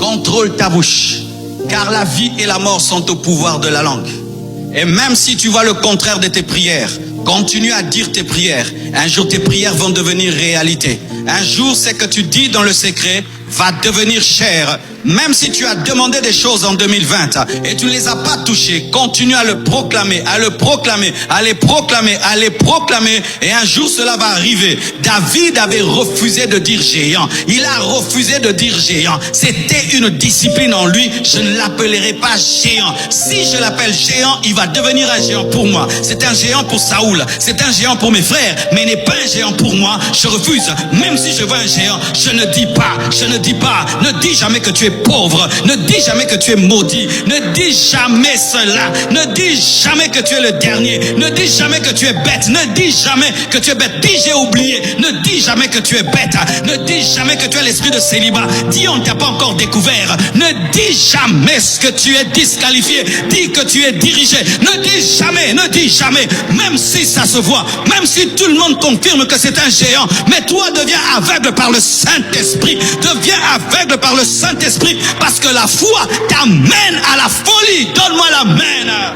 contrôle ta bouche, car la vie et la mort sont au pouvoir de la langue. Et même si tu vois le contraire de tes prières, continue à dire tes prières. Un jour, tes prières vont devenir réalité. Un jour, ce que tu dis dans le secret va devenir chair. Même si tu as demandé des choses en 2020 et tu ne les as pas touchées, continue à le proclamer, à le proclamer, à les proclamer, à les proclamer. Et un jour, cela va arriver. David avait refusé de dire géant. Il a refusé de dire géant. C'était une discipline en lui. Je ne l'appellerai pas géant. Si je l'appelle géant, il va devenir un géant pour moi. C'est un géant pour Saoul. C'est un géant pour mes frères. Mais il n'est pas un géant pour moi. Je refuse. Même si je veux un géant, je ne dis pas. Ne dis jamais que tu es pauvre. Ne dis jamais que tu es maudit. Ne dis jamais cela. Ne dis jamais que tu es le dernier. Ne dis jamais que tu es bête. Ne dis jamais que tu es bête. Dis j'ai oublié. Ne dis jamais que tu es bête. Ne dis jamais que tu as l'esprit de célibat. Dis on ne t'a pas encore découvert. Ne dis jamais que tu es disqualifié. Dis que tu es dirigé. Ne dis jamais. Même si ça se voit. Même si tout le monde confirme que c'est un géant. Mais toi deviens aveugle par le Saint-Esprit. Deviens aveugle par le Saint-Esprit parce que la foi t'amène à la folie. Donne-moi l'amen.